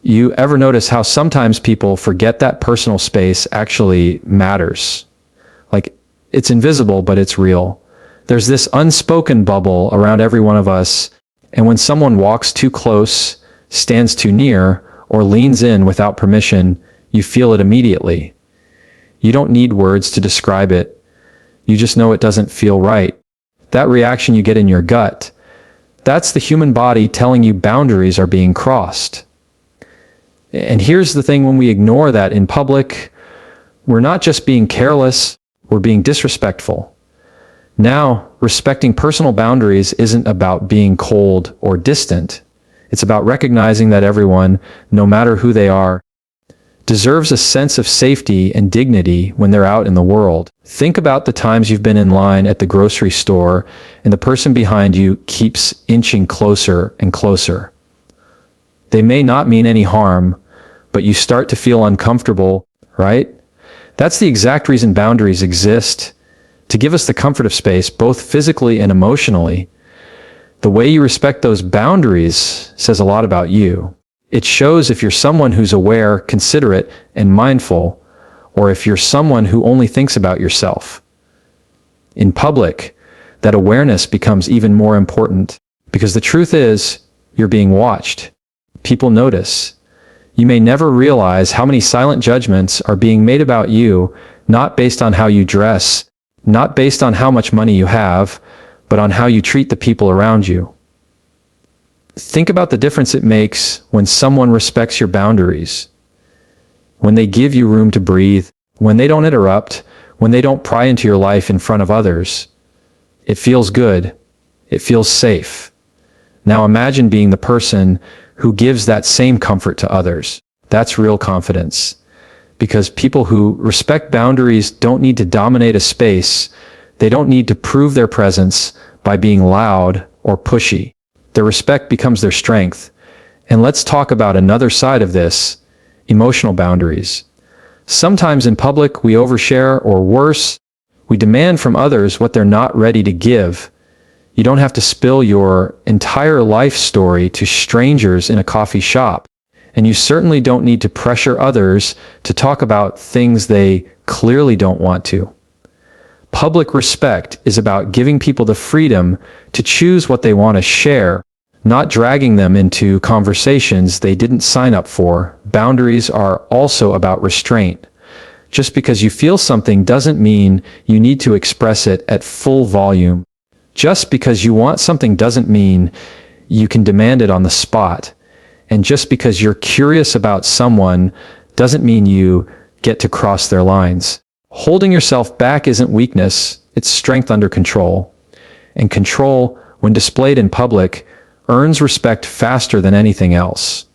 You ever notice how sometimes people forget that personal space actually matters? Like, it's invisible, but it's real. There's this unspoken bubble around every one of us, and when someone walks too close, stands too near, or leans in without permission, you feel it immediately. You don't need words to describe it. You just know it doesn't feel right. That reaction you get in your gut, that's the human body telling you boundaries are being crossed. And here's the thing, when we ignore that in public, we're not just being careless, we're being disrespectful. Now, respecting personal boundaries isn't about being cold or distant. It's about recognizing that everyone, no matter who they are, deserves a sense of safety and dignity when they're out in the world. Think about the times you've been in line at the grocery store and the person behind you keeps inching closer and closer. They may not mean any harm, but you start to feel uncomfortable, right? That's the exact reason boundaries exist, to give us the comfort of space, both physically and emotionally. The way you respect those boundaries says a lot about you. It shows if you're someone who's aware, considerate, and mindful, or if you're someone who only thinks about yourself. In public, that awareness becomes even more important, because the truth is, you're being watched. People notice. You may never realize how many silent judgments are being made about you, not based on how you dress, not based on how much money you have, but on how you treat the people around you. Think about the difference it makes when someone respects your boundaries, when they give you room to breathe, when they don't interrupt, when they don't pry into your life in front of others. It feels good. It feels safe. Now imagine being the person who gives that same comfort to others. That's real confidence. Because people who respect boundaries don't need to dominate a space. They don't need to prove their presence by being loud or pushy. Their respect becomes their strength. And let's talk about another side of this, emotional boundaries. Sometimes in public we overshare, or worse, we demand from others what they're not ready to give. You don't have to spill your entire life story to strangers in a coffee shop. And you certainly don't need to pressure others to talk about things they clearly don't want to. Public respect is about giving people the freedom to choose what they want to share, not dragging them into conversations they didn't sign up for. Boundaries are also about restraint. Just because you feel something doesn't mean you need to express it at full volume. Just because you want something doesn't mean you can demand it on the spot. And just because you're curious about someone doesn't mean you get to cross their lines. Holding yourself back isn't weakness, it's strength under control. And control, when displayed in public, earns respect faster than anything else.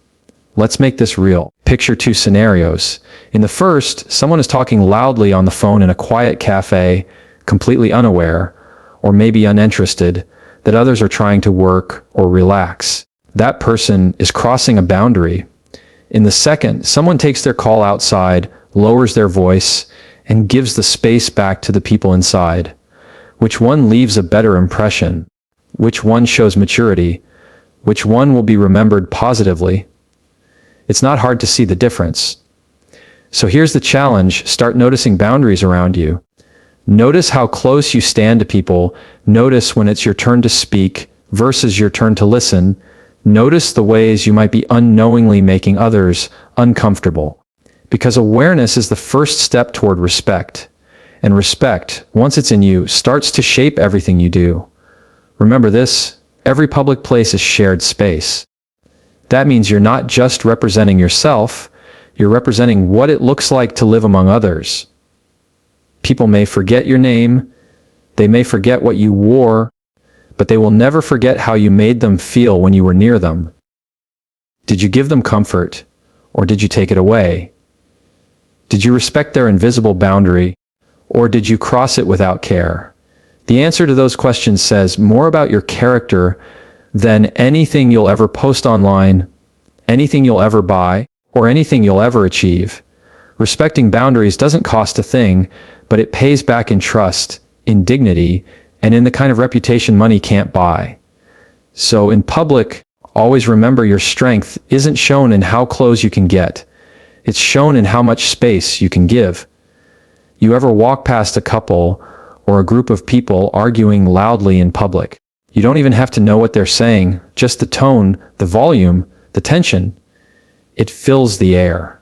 Let's make this real. Picture two scenarios. In the first, someone is talking loudly on the phone in a quiet cafe, completely unaware, or maybe uninterested, that others are trying to work or relax. That person is crossing a boundary. In the second, someone takes their call outside, lowers their voice, and gives the space back to the people inside. Which one leaves a better impression? Which one shows maturity? Which one will be remembered positively? It's not hard to see the difference. So here's the challenge. Start noticing boundaries around you. Notice how close you stand to people. Notice when it's your turn to speak versus your turn to listen. Notice the ways you might be unknowingly making others uncomfortable. Because awareness is the first step toward respect. And respect, once it's in you, starts to shape everything you do. Remember this, every public place is shared space. That means you're not just representing yourself, you're representing what it looks like to live among others. People may forget your name, they may forget what you wore, but they will never forget how you made them feel when you were near them. Did you give them comfort, or did you take it away? Did you respect their invisible boundary, or did you cross it without care? The answer to those questions says more about your character than anything you'll ever post online, anything you'll ever buy, or anything you'll ever achieve. Respecting boundaries doesn't cost a thing, but it pays back in trust, in dignity, and in the kind of reputation money can't buy. So in public, always remember your strength isn't shown in how close you can get. It's shown in how much space you can give. You ever walk past a couple or a group of people arguing loudly in public? You don't even have to know what they're saying, just the tone, the volume, the tension. It fills the air.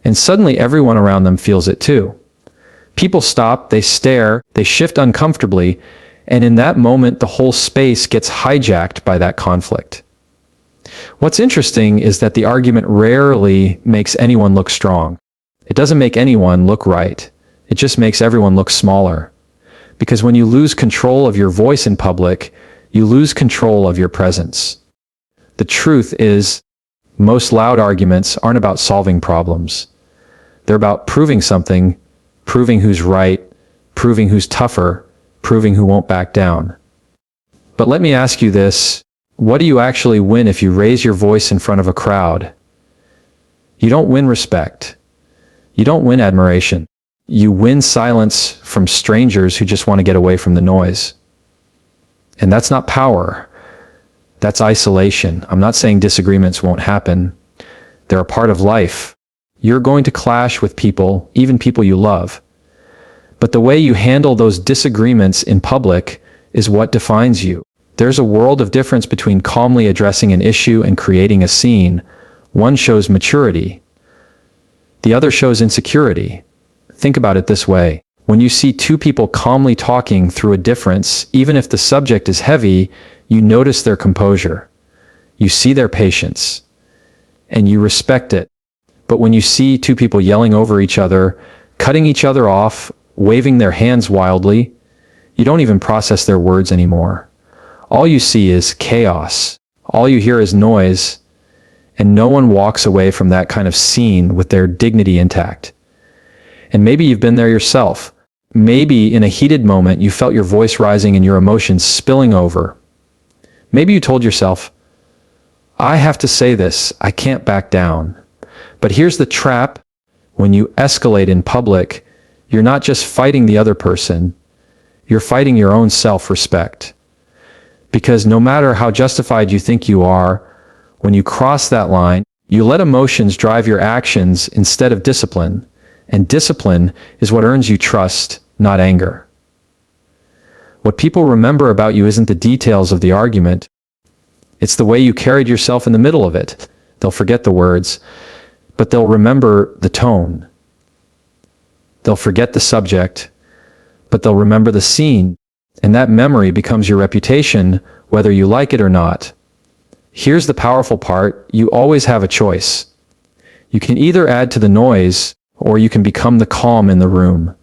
And suddenly everyone around them feels it too. People stop, they stare, they shift uncomfortably, and in that moment the whole space gets hijacked by that conflict. What's interesting is that the argument rarely makes anyone look strong. It doesn't make anyone look right. It just makes everyone look smaller. Because when you lose control of your voice in public, you lose control of your presence. The truth is, most loud arguments aren't about solving problems. They're about proving something, proving who's right, proving who's tougher, proving who won't back down. But let me ask you this, what do you actually win if you raise your voice in front of a crowd? You don't win respect. You don't win admiration. You win silence from strangers who just want to get away from the noise. And that's not power. That's isolation. I'm not saying disagreements won't happen. They're a part of life. You're going to clash with people, even people you love. But the way you handle those disagreements in public is what defines you. There's a world of difference between calmly addressing an issue and creating a scene. One shows maturity. The other shows insecurity. Think about it this way. When you see two people calmly talking through a difference, even if the subject is heavy, you notice their composure. You see their patience. And you respect it. But when you see two people yelling over each other, cutting each other off, waving their hands wildly, you don't even process their words anymore. All you see is chaos. All you hear is noise. And no one walks away from that kind of scene with their dignity intact. And maybe you've been there yourself. Maybe in a heated moment you felt your voice rising and your emotions spilling over. Maybe you told yourself, I have to say this, I can't back down. But here's the trap. When you escalate in public, you're not just fighting the other person, you're fighting your own self-respect. Because no matter how justified you think you are, when you cross that line, you let emotions drive your actions instead of discipline. And discipline is what earns you trust, not anger. What people remember about you isn't the details of the argument. It's the way you carried yourself in the middle of it. They'll forget the words, but they'll remember the tone. They'll forget the subject, but they'll remember the scene. And that memory becomes your reputation, whether you like it or not. Here's the powerful part. You always have a choice. You can either add to the noise, or you can become the calm in the room.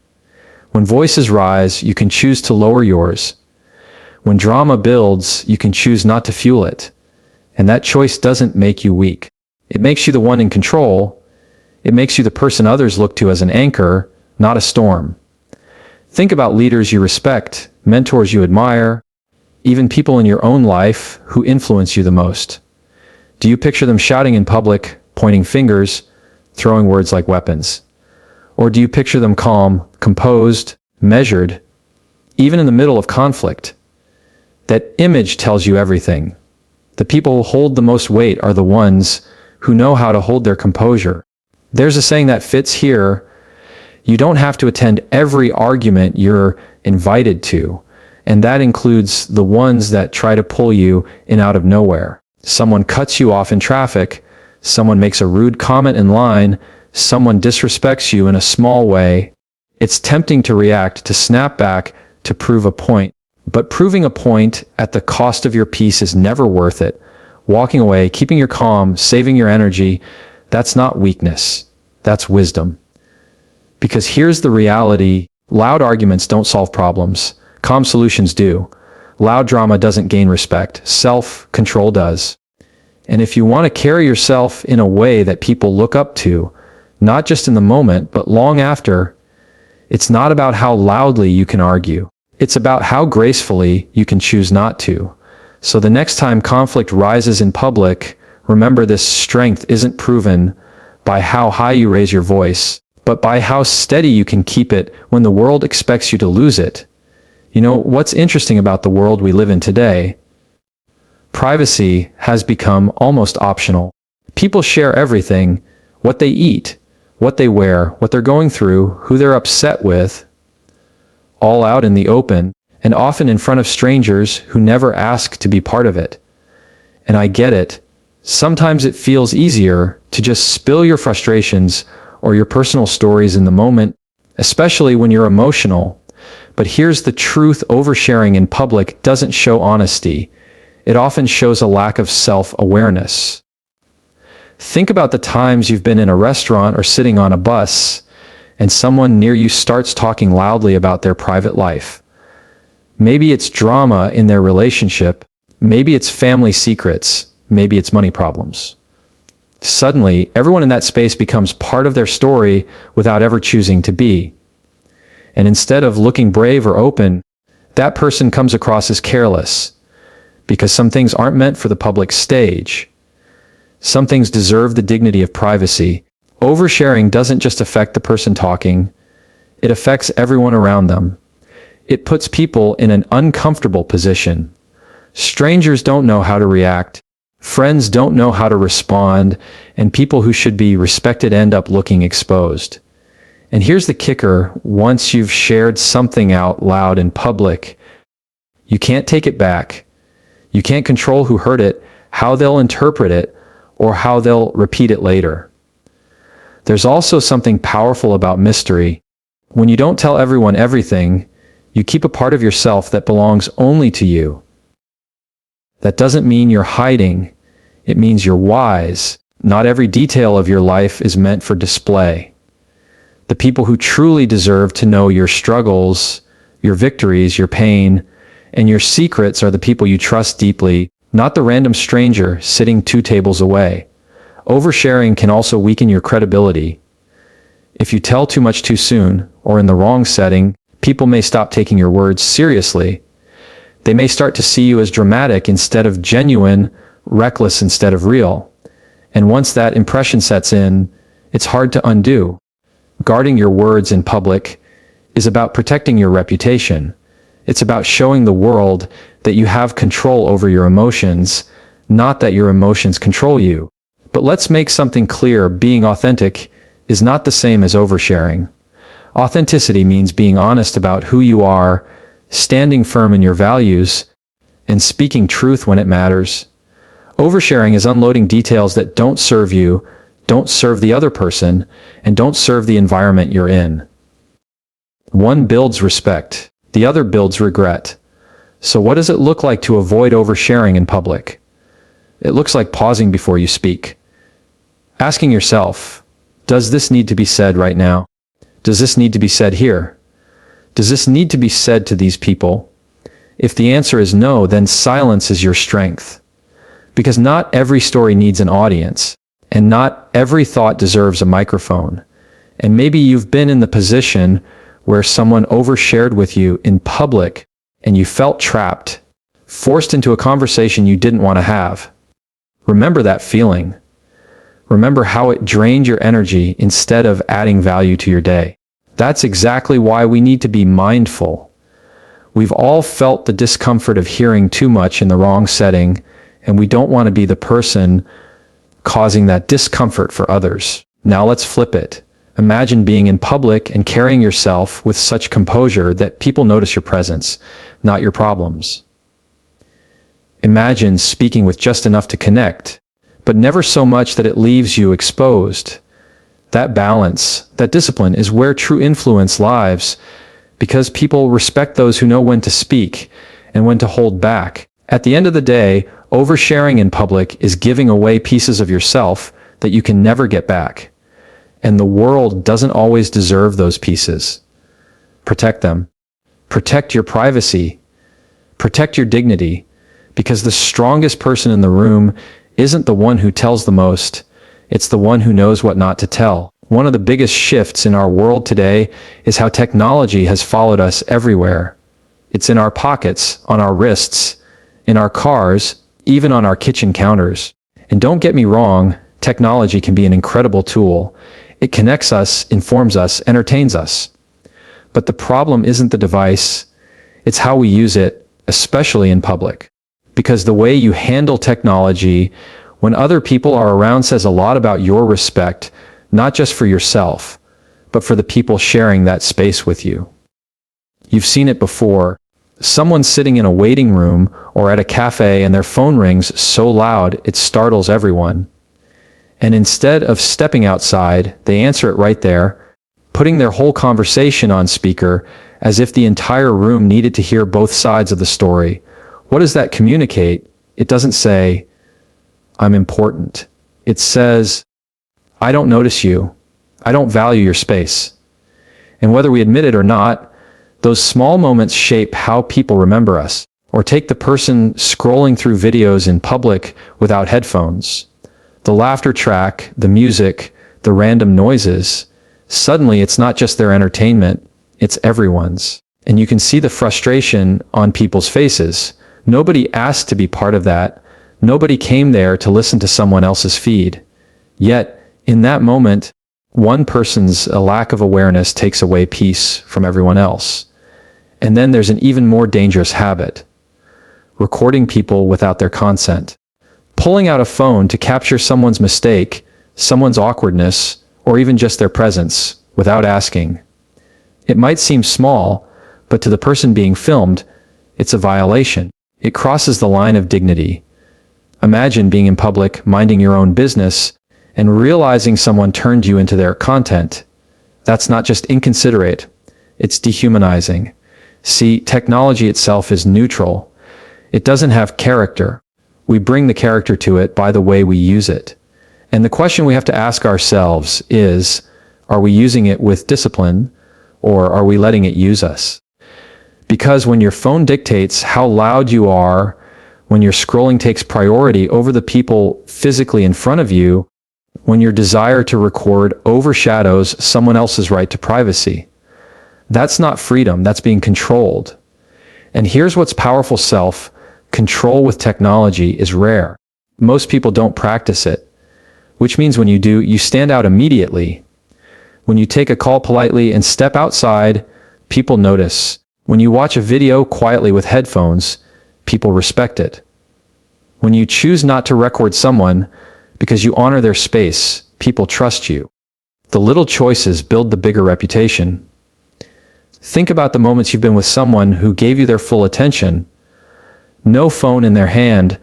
When voices rise, you can choose to lower yours. When drama builds, you can choose not to fuel it. And that choice doesn't make you weak. It makes you the one in control. It makes you the person others look to as an anchor, not a storm. Think about leaders you respect, mentors you admire, even people in your own life who influence you the most. Do you picture them shouting in public, pointing fingers, throwing words like weapons? Or do you picture them calm, composed, measured, even in the middle of conflict? That image tells you everything. The people who hold the most weight are the ones who know how to hold their composure. There's a saying that fits here. You don't have to attend every argument you're invited to, and that includes the ones that try to pull you in out of nowhere. Someone cuts you off in traffic, someone makes a rude comment in line, someone disrespects you in a small way. It's tempting to react, to snap back, to prove a point. But proving a point at the cost of your peace is never worth it. Walking away, keeping your calm, saving your energy, that's not weakness. That's wisdom. Because here's the reality. Loud arguments don't solve problems. Calm solutions do. Loud drama doesn't gain respect. Self-control does. And if you want to carry yourself in a way that people look up to, not just in the moment, but long after, it's not about how loudly you can argue. It's about how gracefully you can choose not to. So the next time conflict rises in public, remember this: strength isn't proven by how high you raise your voice, but by how steady you can keep it when the world expects you to lose it. You know, what's interesting about the world we live in today? Privacy has become almost optional. People share everything: what they eat, what they wear, what they're going through, who they're upset with, all out in the open, and often in front of strangers who never ask to be part of it. And I get it. Sometimes it feels easier to just spill your frustrations or your personal stories in the moment, especially when you're emotional. But here's the truth: oversharing in public doesn't show honesty. It often shows a lack of self-awareness. Think about the times you've been in a restaurant or sitting on a bus, and someone near you starts talking loudly about their private life. Maybe it's drama in their relationship, maybe it's family secrets, maybe it's money problems. Suddenly, everyone in that space becomes part of their story without ever choosing to be. And instead of looking brave or open, that person comes across as careless, because some things aren't meant for the public stage. Some things deserve the dignity of privacy. Oversharing doesn't just affect the person talking, it affects everyone around them. It puts people in an uncomfortable position. Strangers don't know how to react, friends don't know how to respond, and people who should be respected end up looking exposed. And here's the kicker: once you've shared something out loud in public, you can't take it back. You can't control who heard it, how they'll interpret it, or how they'll repeat it later. There's also something powerful about mystery. When you don't tell everyone everything, you keep a part of yourself that belongs only to you. That doesn't mean you're hiding. It means you're wise. Not every detail of your life is meant for display. The people who truly deserve to know your struggles, your victories, your pain, and your secrets are the people you trust deeply, not the random stranger sitting 2 tables away. Oversharing can also weaken your credibility. If you tell too much too soon, or in the wrong setting, people may stop taking your words seriously. They may start to see you as dramatic instead of genuine, reckless instead of real. And once that impression sets in, it's hard to undo. Guarding your words in public is about protecting your reputation. It's about showing the world that you have control over your emotions, not that your emotions control you. But let's make something clear: being authentic is not the same as oversharing. Authenticity means being honest about who you are, standing firm in your values, and speaking truth when it matters. Oversharing is unloading details that don't serve you, don't serve the other person, and don't serve the environment you're in. One builds respect, the other builds regret. So what does it look like to avoid oversharing in public? It looks like pausing before you speak. Asking yourself, does this need to be said right now? Does this need to be said here? Does this need to be said to these people? If the answer is no, then silence is your strength. Because not every story needs an audience, and not every thought deserves a microphone. And maybe you've been in the position where someone overshared with you in public and you felt trapped, forced into a conversation you didn't want to have. Remember that feeling. Remember how it drained your energy instead of adding value to your day. That's exactly why we need to be mindful. We've all felt the discomfort of hearing too much in the wrong setting, and we don't want to be the person causing that discomfort for others. Now let's flip it. Imagine being in public and carrying yourself with such composure that people notice your presence, not your problems. Imagine speaking with just enough to connect, but never so much that it leaves you exposed. That balance, that discipline is where true influence lies, because people respect those who know when to speak and when to hold back. At the end of the day, oversharing in public is giving away pieces of yourself that you can never get back. And the world doesn't always deserve those pieces. Protect them. Protect your privacy. Protect your dignity, because the strongest person in the room isn't the one who tells the most, it's the one who knows what not to tell. One of the biggest shifts in our world today is how technology has followed us everywhere. It's in our pockets, on our wrists, in our cars, even on our kitchen counters. And don't get me wrong, technology can be an incredible tool. It connects us, informs us, entertains us. But the problem isn't the device, it's how we use it, especially in public. because the way you handle technology when other people are around says a lot about your respect, not just for yourself, but for the people sharing that space with you. You've seen it before. Someone sitting in a waiting room or at a cafe and their phone rings so loud it startles everyone. And instead of stepping outside, they answer it right there, putting their whole conversation on speaker as if the entire room needed to hear both sides of the story. What does that communicate? It doesn't say, "I'm important." It says, "I don't notice you. I don't value your space." And whether we admit it or not, those small moments shape how people remember us. Or take the person scrolling through videos in public without headphones. The laughter track, the music, the random noises. Suddenly it's not just their entertainment, it's everyone's. And you can see the frustration on people's faces. Nobody asked to be part of that. Nobody came there to listen to someone else's feed. Yet, in that moment, one person's lack of awareness takes away peace from everyone else. And then there's an even more dangerous habit: recording people without their consent. Pulling out a phone to capture someone's mistake, someone's awkwardness, or even just their presence, without asking. It might seem small, but to the person being filmed, it's a violation. It crosses the line of dignity. Imagine being in public, minding your own business, and realizing someone turned you into their content. That's not just inconsiderate, it's dehumanizing. See, technology itself is neutral. It doesn't have character. We bring the character to it by the way we use it. And the question we have to ask ourselves is, are we using it with discipline, or are we letting it use us? Because when your phone dictates how loud you are, when your scrolling takes priority over the people physically in front of you, when your desire to record overshadows someone else's right to privacy, that's not freedom, that's being controlled. And here's what's powerful: self-control with technology is rare. Most people don't practice it, which means when you do, you stand out immediately. When you take a call politely and step outside, people notice. When you watch a video quietly with headphones, people respect it. When you choose not to record someone because you honor their space, people trust you. The little choices build the bigger reputation. Think about the moments you've been with someone who gave you their full attention. No phone in their hand,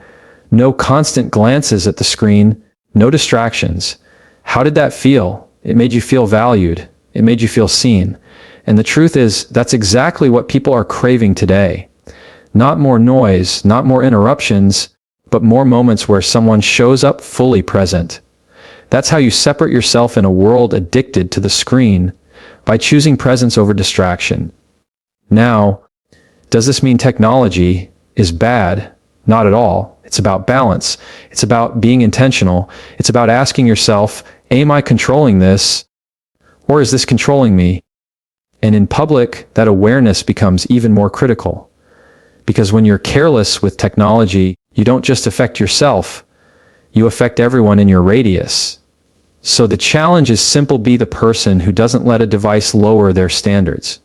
no constant glances at the screen, no distractions. How did that feel? It made you feel valued. It made you feel seen. And the truth is, that's exactly what people are craving today. Not more noise, not more interruptions, but more moments where someone shows up fully present. That's how you separate yourself in a world addicted to the screen, by choosing presence over distraction. Now, does this mean technology is bad? Not at all. It's about balance. It's about being intentional. It's about asking yourself, am I controlling this? Or is this controlling me? And in public, that awareness becomes even more critical. Because when you're careless with technology, you don't just affect yourself, you affect everyone in your radius. So the challenge is simple: be the person who doesn't let a device lower their standards.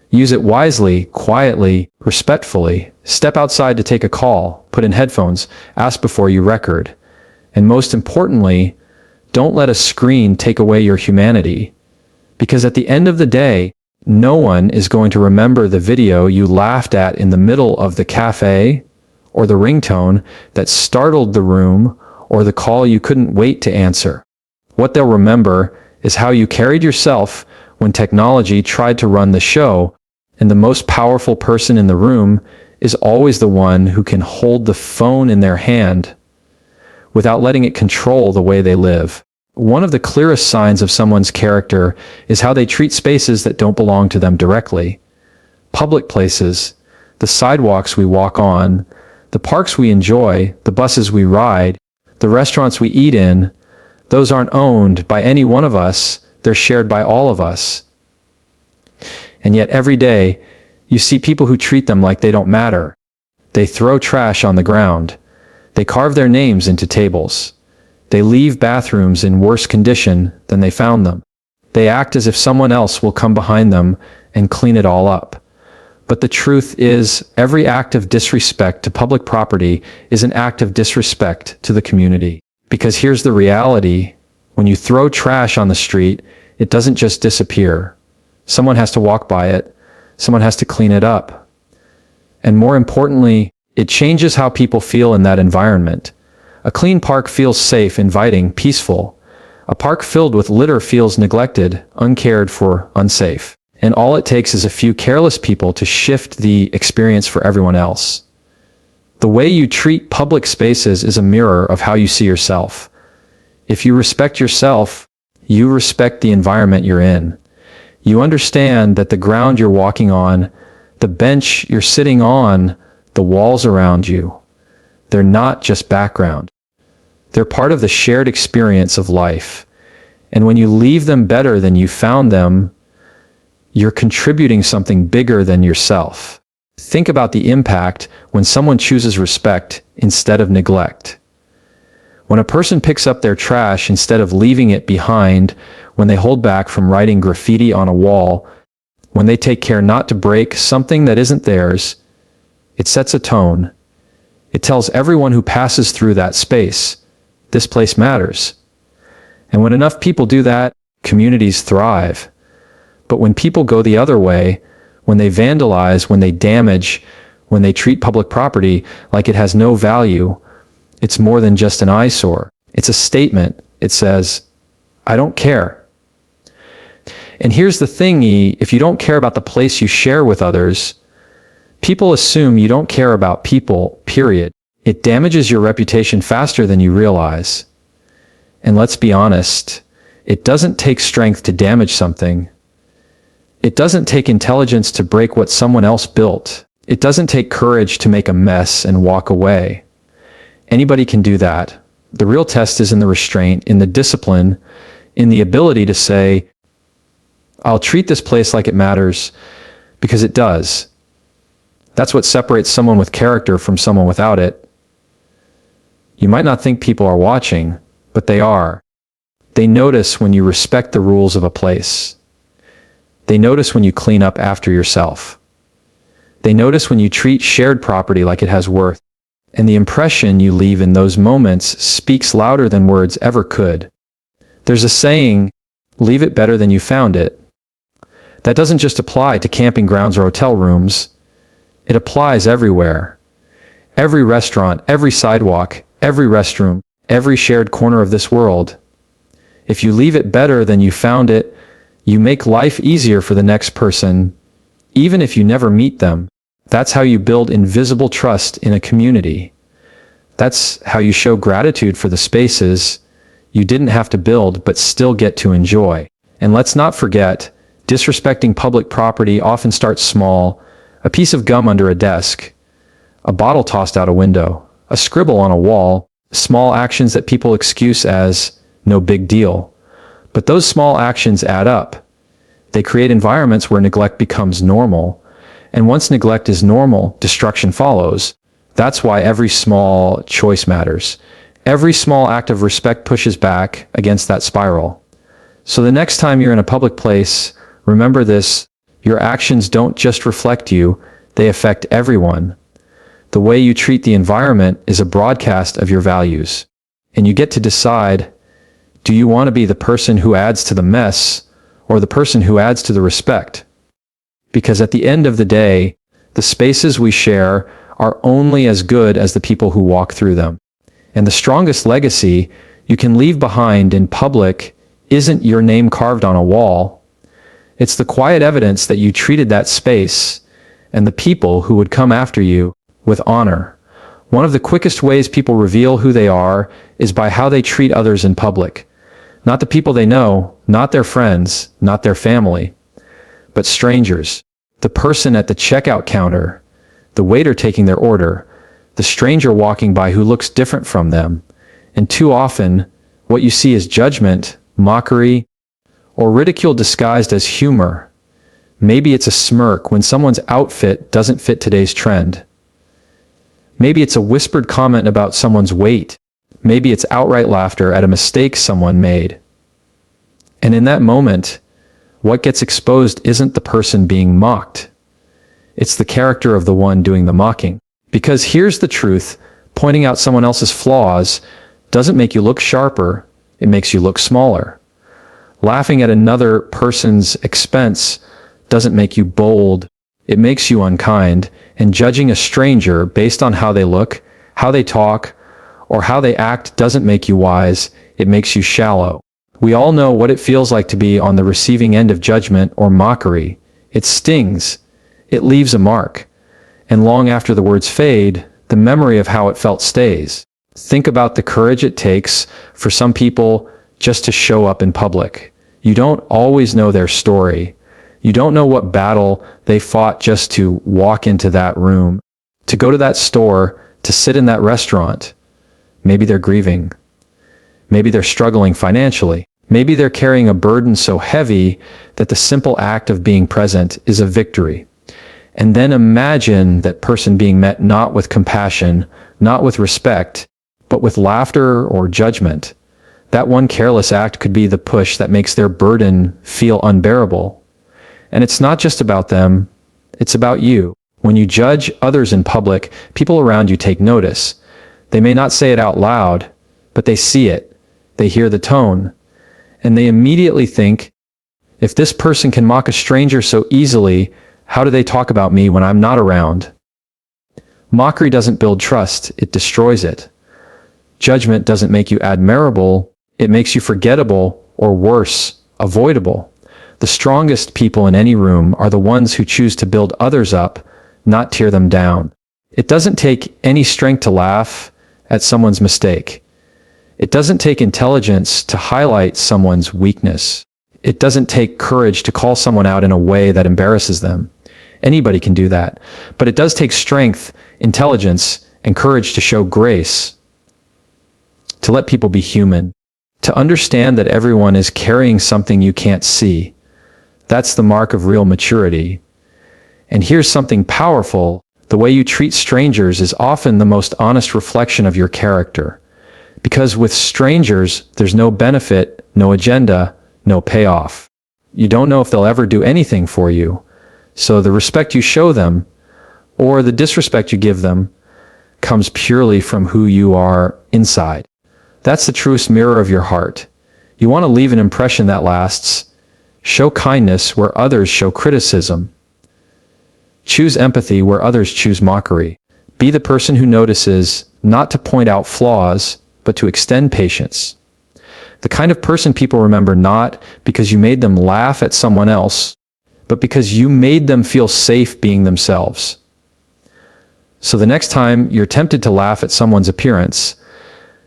Use it wisely, quietly, respectfully. Step outside to take a call, put in headphones, ask before you record. And most importantly, don't let a screen take away your humanity. Because at the end of the day, no one is going to remember the video you laughed at in the middle of the cafe, or the ringtone that startled the room, or the call you couldn't wait to answer. What they'll remember is how you carried yourself when technology tried to run the show, and the most powerful person in the room is always the one who can hold the phone in their hand without letting it control the way they live. One of the clearest signs of someone's character is how they treat spaces that don't belong to them directly. Public places, the sidewalks we walk on, the parks we enjoy, the buses we ride, the restaurants we eat in, those aren't owned by any one of us, they're shared by all of us. And yet every day, you see people who treat them like they don't matter. They throw trash on the ground. They carve their names into tables. They leave bathrooms in worse condition than they found them. They act as if someone else will come behind them and clean it all up. But the truth is, every act of disrespect to public property is an act of disrespect to the community. Because here's the reality: when you throw trash on the street, it doesn't just disappear. Someone has to walk by it. Someone has to clean it up. And more importantly, it changes how people feel in that environment. A clean park feels safe, inviting, peaceful. A park filled with litter feels neglected, uncared for, unsafe. And all it takes is a few careless people to shift the experience for everyone else. The way you treat public spaces is a mirror of how you see yourself. If you respect yourself, you respect the environment you're in. You understand that the ground you're walking on, the bench you're sitting on, the walls around you, they're not just background. They're part of the shared experience of life. And when you leave them better than you found them, you're contributing something bigger than yourself. Think about the impact when someone chooses respect instead of neglect. When a person picks up their trash instead of leaving it behind, when they hold back from writing graffiti on a wall, when they take care not to break something that isn't theirs, it sets a tone. It tells everyone who passes through that space, this place matters. And when enough people do that, communities thrive. But when people go the other way, when they vandalize, when they damage, when they treat public property like it has no value, it's more than just an eyesore. It's a statement. It says, I don't care. And here's the thing, if you don't care about the place you share with others, people assume you don't care about people, period. It damages your reputation faster than you realize. And let's be honest, it doesn't take strength to damage something. It doesn't take intelligence to break what someone else built. It doesn't take courage to make a mess and walk away. Anybody can do that. The real test is in the restraint, in the discipline, in the ability to say, I'll treat this place like it matters, because it does. That's what separates someone with character from someone without it. You might not think people are watching, but they are. They notice when you respect the rules of a place. They notice when you clean up after yourself. They notice when you treat shared property like it has worth. And the impression you leave in those moments speaks louder than words ever could. There's a saying, leave it better than you found it. That doesn't just apply to camping grounds or hotel rooms. It applies everywhere. Every restaurant, every sidewalk, every restroom, every shared corner of this world. If you leave it better than you found it, you make life easier for the next person, even if you never meet them. That's how you build invisible trust in a community. That's how you show gratitude for the spaces you didn't have to build but still get to enjoy. And let's not forget, disrespecting public property often starts small: a piece of gum under a desk, a bottle tossed out a window, a scribble on a wall, small actions that people excuse as no big deal. But those small actions add up. They create environments where neglect becomes normal. And once neglect is normal, destruction follows. That's why every small choice matters. Every small act of respect pushes back against that spiral. So the next time you're in a public place, remember this: your actions don't just reflect you, they affect everyone. The way you treat the environment is a broadcast of your values. And you get to decide, do you want to be the person who adds to the mess or the person who adds to the respect? Because at the end of the day, the spaces we share are only as good as the people who walk through them. And the strongest legacy you can leave behind in public isn't your name carved on a wall. It's the quiet evidence that you treated that space and the people who would come after you with honor. One of the quickest ways people reveal who they are is by how they treat others in public. Not the people they know, not their friends, not their family, but strangers. The person at the checkout counter, the waiter taking their order, the stranger walking by who looks different from them. And too often, what you see is judgment, mockery, or ridicule disguised as humor. Maybe it's a smirk when someone's outfit doesn't fit today's trend. Maybe it's a whispered comment about someone's weight. Maybe it's outright laughter at a mistake someone made. And in that moment, what gets exposed isn't the person being mocked. It's the character of the one doing the mocking. Because here's the truth, pointing out someone else's flaws doesn't make you look sharper, it makes you look smaller. Laughing at another person's expense doesn't make you bold, it makes you unkind. And judging a stranger based on how they look, how they talk, or how they act doesn't make you wise, it makes you shallow. We all know what it feels like to be on the receiving end of judgment or mockery. It stings. It leaves a mark. And long after the words fade, the memory of how it felt stays. Think about the courage it takes for some people just to show up in public. You don't always know their story. You don't know what battle they fought just to walk into that room, to go to that store, to sit in that restaurant. Maybe they're grieving. Maybe they're struggling financially. Maybe they're carrying a burden so heavy that the simple act of being present is a victory. And then imagine that person being met not with compassion, not with respect, but with laughter or judgment. That one careless act could be the push that makes their burden feel unbearable. And it's not just about them, it's about you. When you judge others in public, people around you take notice. They may not say it out loud, but they see it. They hear the tone. And they immediately think, if this person can mock a stranger so easily, how do they talk about me when I'm not around? Mockery doesn't build trust, it destroys it. Judgment doesn't make you admirable, it makes you forgettable, or worse, avoidable. The strongest people in any room are the ones who choose to build others up, not tear them down. It doesn't take any strength to laugh at someone's mistake. It doesn't take intelligence to highlight someone's weakness. It doesn't take courage to call someone out in a way that embarrasses them. Anybody can do that. But it does take strength, intelligence, and courage to show grace, to let people be human, to understand that everyone is carrying something you can't see. That's the mark of real maturity. And here's something powerful. The way you treat strangers is often the most honest reflection of your character. Because with strangers, there's no benefit, no agenda, no payoff. You don't know if they'll ever do anything for you. So the respect you show them, or the disrespect you give them, comes purely from who you are inside. That's the truest mirror of your heart. You want to leave an impression that lasts. Show kindness where others show criticism. Choose empathy where others choose mockery. Be the person who notices, not to point out flaws, but to extend patience. The kind of person people remember not because you made them laugh at someone else, but because you made them feel safe being themselves. So the next time you're tempted to laugh at someone's appearance,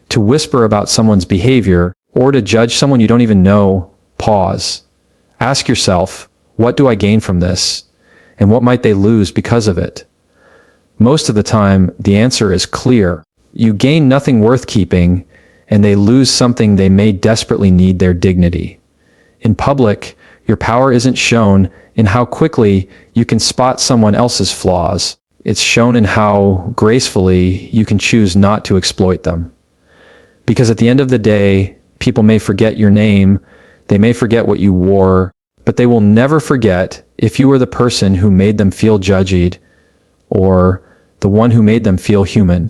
to whisper about someone's behavior, or to judge someone you don't even know, pause. Ask yourself, what do I gain from this? And what might they lose because of it? Most of the time, the answer is clear. You gain nothing worth keeping, and they lose something they may desperately need: their dignity. In public, your power isn't shown in how quickly you can spot someone else's flaws. It's shown in how gracefully you can choose not to exploit them. Because at the end of the day, people may forget your name, they may forget what you wore, but they will never forget if you were the person who made them feel judged, or the one who made them feel human.